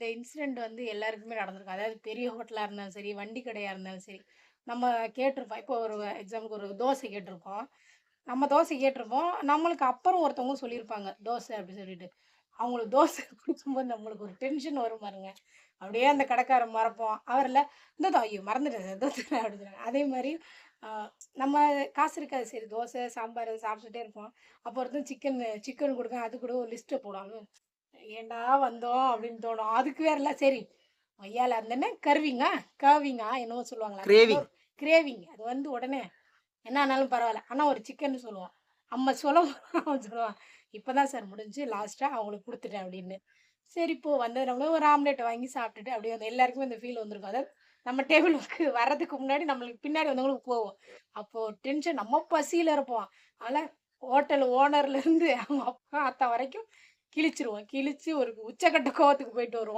இந்த இன்சிடென்ட் வந்து எல்லாருக்குமே நடந்திருக்கும். அதாவது பெரிய ஹோட்டலா இருந்தாலும் சரி, வண்டி கடையா இருந்தாலும் சரி. நம்ம கேட்டிருப்போம். இப்போ ஒரு எக்ஸாம்பிளுக்கு ஒரு தோசை கேட்டிருப்போம். நம்ம தோசை கேட்டிருப்போம். நம்மளுக்கு அப்புறம் ஒருத்தவங்க சொல்லியிருப்பாங்க, தோசை அப்டி சொல்லிட்டு. அவங்களுக்கு தோசை குடுக்கும்போது நம்மளுக்கு ஒரு டென்ஷன் வரும் பாருங்க. அப்படியே அந்த கடைக்காரன் மறப்போம். அவர்ல "இந்தா ஐயோ மறந்துட்டேன் சார், இதோ தரேன்" அப்படின்னுவாங்க. அதே மாரி அ நம்ம காசு இருக்காது. சரி தோசை, சாம்பார் சாப்பிட்டுட்டே இருப்போம். அப்போ ஒருத்தன் சிக்கன் குடுங்க. அது கூட ஒரு லிஸ்ட்ட போடுவாங்க. ஏன்டா வந்தோம் அப்படின்னு தோணும். அதுக்கு வேறல சரி கொய்யால அந்த என்ன கர்விங்கா என்னவோ சொல்லுவாங்களே. அது கிரேவிங். இன்னொரு கிரேவிங். அது வந்து உடனே என்ன ஆனாலும் பரவால்ல. ஆனா ஒரு சிக்கன்னு சொல்லுவோம். நம்ம சொல்லவும் அவன் சொல்லுவான். இப்பதான் சார் முடிஞ்சுச்சு. லாஸ்ட்டா அவங்களுக்கு குடுத்துட்டேன் அப்படின்னு. சரி போ வந்ததுனவங்க ஒரு ஆம்லெட் வாங்கி சாப்பிட்டுட்டு அப்படியே வந்து எல்லாருக்குமே இந்த ஃபீல் வந்திருக்கும். அதாவது நம்ம டேபிளுக்கு வர்றதுக்கு முன்னாடி நம்மளுக்கு பின்னாடி வந்தவங்களுக்கு போவோம். அப்போ டென்ஷன் நம்ம பசியில இருப்போம். ஆனா ஹோட்டல் ஓனர்ல இருந்து அவங்க அப்பா, ஆத்தா வரைக்கும் கிழிச்சிருவோம். கிழிச்சு ஒரு உச்சக்கட்ட கோவத்துக்கு போயிட்டு வருவோம்.